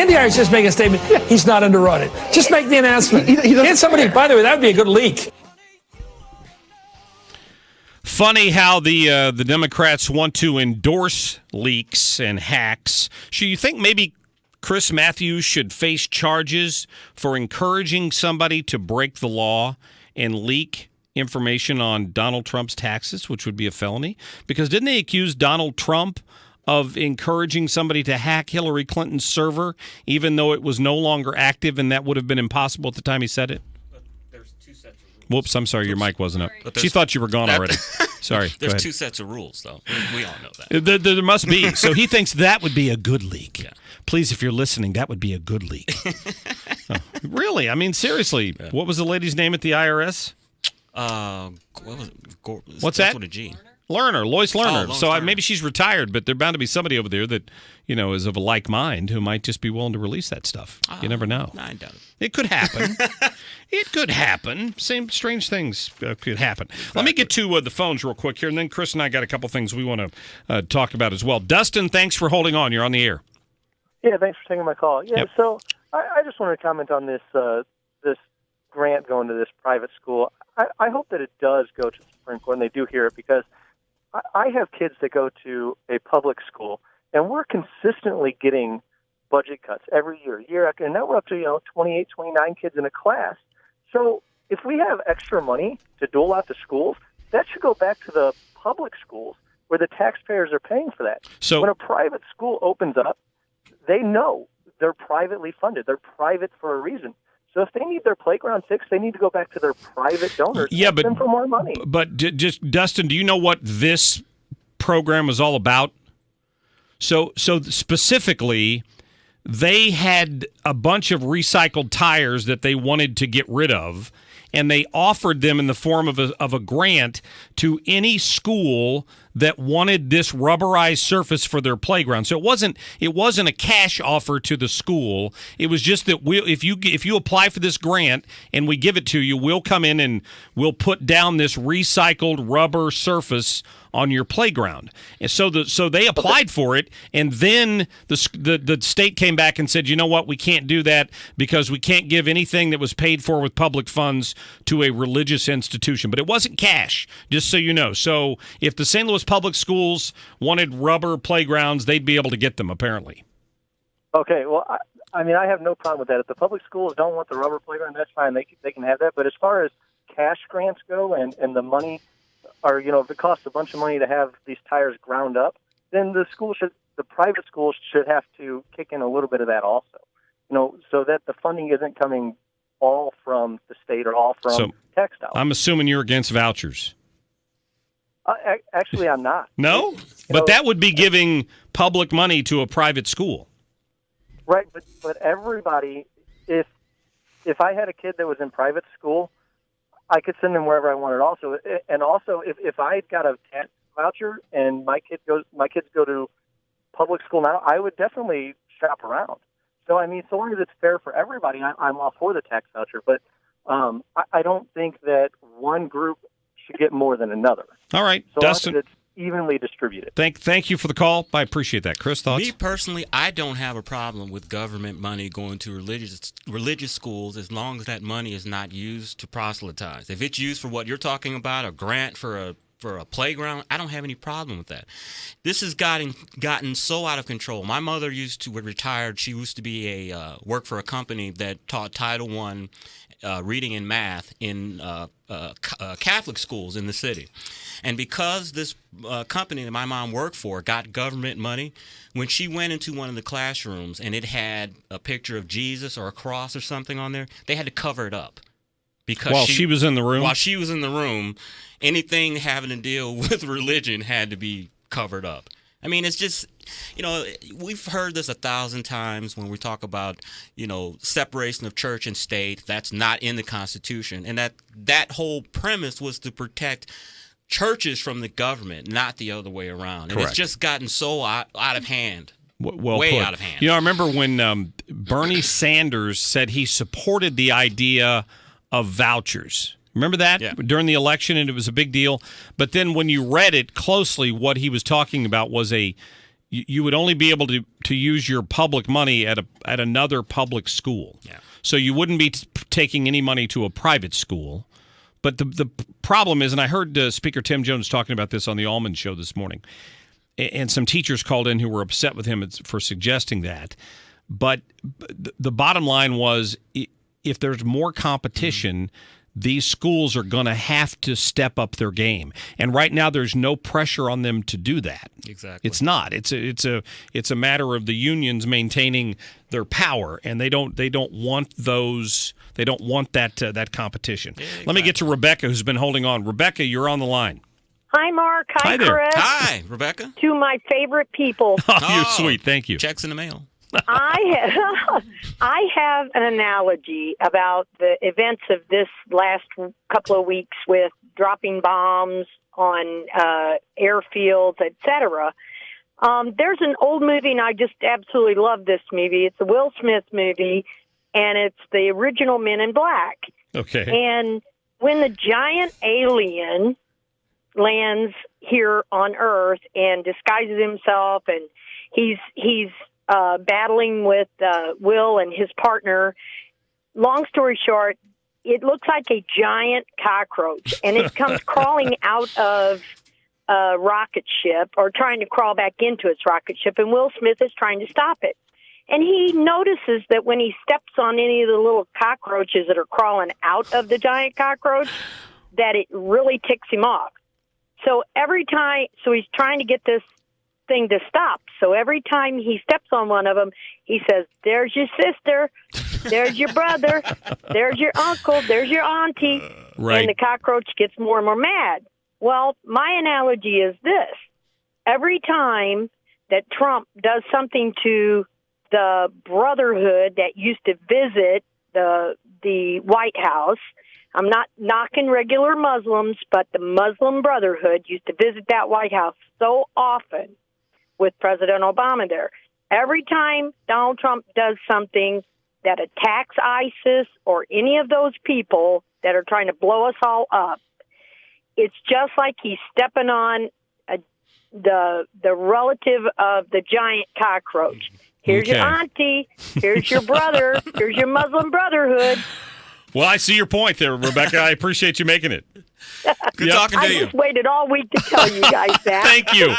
the Irish just make a statement, he's not underrun it. Just make the announcement. And somebody, by the way, that would be a good leak. Funny how the Democrats want to endorse leaks and hacks. Should you think maybe Chris Matthews should face charges for encouraging somebody to break the law and leak information on Donald Trump's taxes, which would be a felony? Because didn't they accuse Donald Trump of encouraging somebody to hack Hillary Clinton's server, even though it was no longer active and that would have been impossible at the time he said it? There's two sets of rules. Whoops, I'm sorry, your mic wasn't up. She thought you were gone already. Sorry. There's two sets of rules, though. We all know that. There must be. So he thinks that would be a good leak. Yeah. Please, if you're listening, that would be a good leak. Oh, really? I mean, seriously. Yeah. What was the lady's name at the IRS? What was it? What's that? With a G. Lerner, Lois Lerner. Lois So Lerner. Maybe she's retired, but there's bound to be somebody over there that, is of a like mind who might just be willing to release that stuff. You never know. I doubt it. It could happen. It could happen. Same strange things could happen. Exactly. Let me get to the phones real quick here, and then Chris and I got a couple things we want to talk about as well. Dustin, thanks for holding on. You're on the air. Yeah, thanks for taking my call. Yeah, Yep. So I just wanted to comment on this this grant going to this private school. I hope that it does go to the Supreme Court and they do hear it, because I have kids that go to a public school, and we're consistently getting budget cuts every year after, and now we're up to 28, 29 kids in a class. So if we have extra money to dole out to schools, that should go back to the public schools where the taxpayers are paying for that. So when a private school opens up, they know they're privately funded. They're private for a reason. So if they need their playground fixed, they need to go back to their private donors and ask them for more money. But just Dustin, do you know what this program was all about? So specifically, they had a bunch of recycled tires that they wanted to get rid of, and they offered them in the form of a grant to any school that wanted this rubberized surface for their playground. So it wasn't a cash offer to the school. It was just that if you apply for this grant and we give it to you, we'll come in and we'll put down this recycled rubber surface on your playground. And so they applied for it, and then the state came back and said, you know what, we can't do that because we can't give anything that was paid for with public funds to a religious institution. But it wasn't cash, just so you know. So if the St. Louis public schools wanted rubber playgrounds, they'd be able to get them, apparently. Okay, well, I mean, I have no problem with that. If the public schools don't want the rubber playground, that's fine. They can have that. But as far as cash grants go and the money, or, if it costs a bunch of money to have these tires ground up, then the private schools should have to kick in a little bit of that also, so that the funding isn't coming all from the state or all from textiles. I'm assuming you're against vouchers. Actually, I'm not. No? But that would be giving public money to a private school. Right, but everybody, if I had a kid that was in private school, I could send them wherever I wanted also. And also, if I got a tax voucher and my kids go to public school now, I would definitely shop around. So, I mean, so long as it's fair for everybody, I'm all for the tax voucher. But I don't think that one group should get more than another. All right, so Dustin. Long as it's evenly distributed. Thank you for the call. I appreciate that. Chris, thoughts? Me personally, I don't have a problem with government money going to religious schools as long as that money is not used to proselytize. If it's used for what you're talking about, a grant for a playground, I don't have any problem with that. This has gotten so out of control. My mother retired. She used to be work for a company that taught Title I reading and math in Catholic schools in the city. And because this company that my mom worked for got government money, when she went into one of the classrooms and it had a picture of Jesus or a cross or something on there, they had to cover it up. Because While she was in the room? While she was in the room, anything having to deal with religion had to be covered up. I mean, it's just, we've heard this 1,000 times when we talk about, separation of church and state. That's not in the Constitution. And that whole premise was to protect churches from the government, not the other way around. And Correct. It's just gotten so out of hand. Well way put. out of hand. I remember when Bernie Sanders said he supported the idea of vouchers. Remember that? Yeah. During the election, and it was a big deal. But then when you read it closely, what he was talking about was a you would only be able to use your public money at another public school. Yeah. So you wouldn't be taking any money to a private school. But the problem is, and I heard Speaker Tim Jones talking about this on the Allman Show this morning, and some teachers called in who were upset with him for suggesting that. But the bottom line was, if there's more competition, these schools are going to have to step up their game. And right now, there's no pressure on them to do that. Exactly. It's not. It's a matter of the unions maintaining their power, and they don't want those. They don't want that competition. Yeah, exactly. Let me get to Rebecca, who's been holding on. Rebecca, you're on the line. Hi, Mark. Hi, there. Chris. Hi, Rebecca. Two of my favorite people. Oh, you're sweet. Thank you. Checks in the mail. I have an analogy about the events of this last couple of weeks with dropping bombs on airfields, etc. There's an old movie, and I just absolutely love this movie. It's a Will Smith movie, and it's the original Men in Black. Okay. And when the giant alien lands here on Earth and disguises himself, and he's battling with Will and his partner. Long story short, it looks like a giant cockroach, and it comes crawling out of a rocket ship, or trying to crawl back into its rocket ship, and Will Smith is trying to stop it. And he notices that when he steps on any of the little cockroaches that are crawling out of the giant cockroach, that it really ticks him off. So he's trying to get this thing to stop. So every time he steps on one of them, he says, "There's your sister, there's your brother, there's your uncle, there's your auntie." Right. And the cockroach gets more and more mad. Well, my analogy is this. Every time that Trump does something to the brotherhood that used to visit the White House, I'm not knocking regular Muslims, but the Muslim Brotherhood used to visit that White House so often with President Obama there. Every time Donald Trump does something that attacks ISIS or any of those people that are trying to blow us all up, it's just like he's stepping on the relative of the giant cockroach. Here's your auntie, here's your brother, here's your Muslim Brotherhood. Well, I see your point there, Rebecca. I appreciate you making it. Good talking to you. I just waited all week to tell you guys that. Thank you.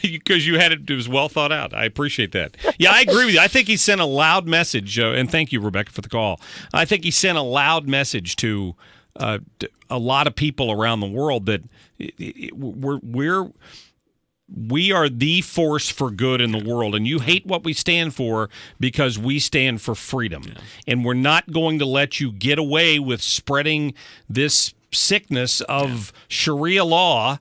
Because you had it was well thought out. I appreciate that. Yeah, I agree with you. I think he sent a loud message, and thank you, Rebecca, for the call. I think he sent a loud message to a lot of people around the world that we are the force for good in the world, and you hate what we stand for because we stand for freedom. Yeah. And we're not going to let you get away with spreading this sickness of Sharia law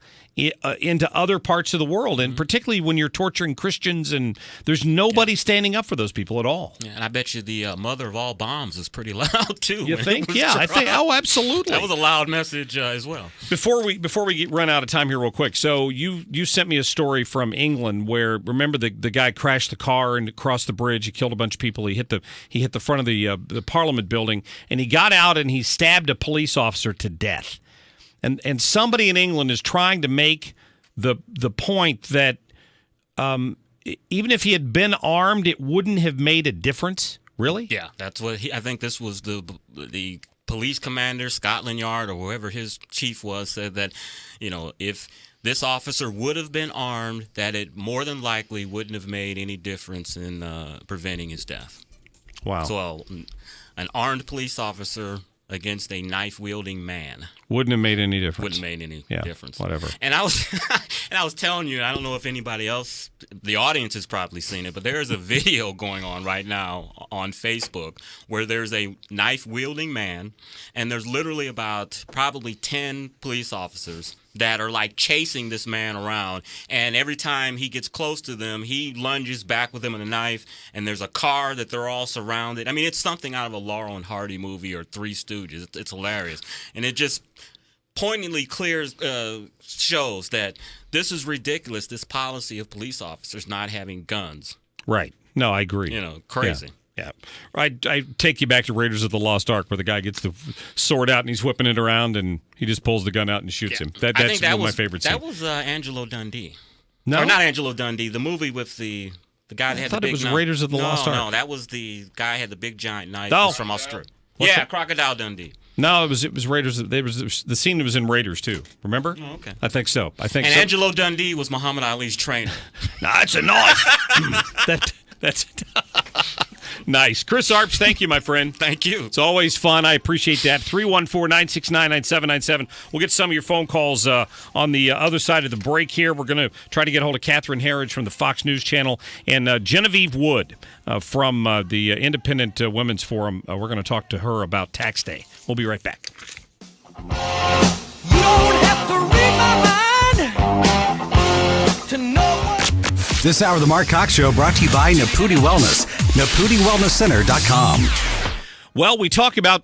into other parts of the world, and particularly when you're torturing Christians, and there's nobody standing up for those people at all. Yeah, and I bet you the mother of all bombs is pretty loud too. You think? Yeah, I think. Oh, absolutely. That was a loud message as well. Before we run out of time here, real quick. So you sent me a story from England where, remember, the guy crashed the car and crossed the bridge. He killed a bunch of people. He hit the front of the Parliament building, and he got out and he stabbed a police officer to death. And somebody in England is trying to make the point that even if he had been armed, it wouldn't have made a difference. Really? Yeah, that's what I think. This was the police commander, Scotland Yard, or whoever his chief was, said that, if this officer would have been armed, that it more than likely wouldn't have made any difference in preventing his death. Wow. So an armed police officer against a knife-wielding man wouldn't have made any difference. Wouldn't have made any difference. Whatever. And I was telling you, I don't know if anybody else, the audience has probably seen it, but there's a video going on right now on Facebook where there's a knife-wielding man, and there's literally about probably 10 police officers that are like chasing this man around, and every time he gets close to them, he lunges back with him with a knife, and there's a car that they're all surrounded. I mean, it's something out of a Laurel and Hardy movie or Three Stooges. It's hilarious, and it just poignantly shows that this is ridiculous, this policy of police officers not having guns. Right. No, I agree. Crazy. Yeah. I take you back to Raiders of the Lost Ark, where the guy gets the sword out and he's whipping it around and he just pulls the gun out and shoots him. That's one of my favorite scenes. That was Angelo Dundee. No? Or not Angelo Dundee. The movie with the guy that had thought the it big was knife. Raiders of the Lost Ark. No, that was the guy who had the big giant knife. Oh. It was from Australia. Yeah, Crocodile Dundee. No, it was Raiders. There was the scene that was in Raiders too. Remember? Oh, okay. I think so. And so. Angelo Dundee was Muhammad Ali's trainer. Nah, it's a knife. That's nice. Chris Arps, thank you, my friend. Thank you. It's always fun. I appreciate that. 314-969-9797. We'll get some of your phone calls on the other side of the break here. We're going to try to get hold of Catherine Herridge from the Fox News Channel and Genevieve Wood from the Independent Women's Forum. We're going to talk to her about tax day. We'll be right back. You don't have to read my mind to know what... This hour of the Marc Cox Show brought to you by Naputi Wellness, NaputiWellnessCenter.com. Well, we talk about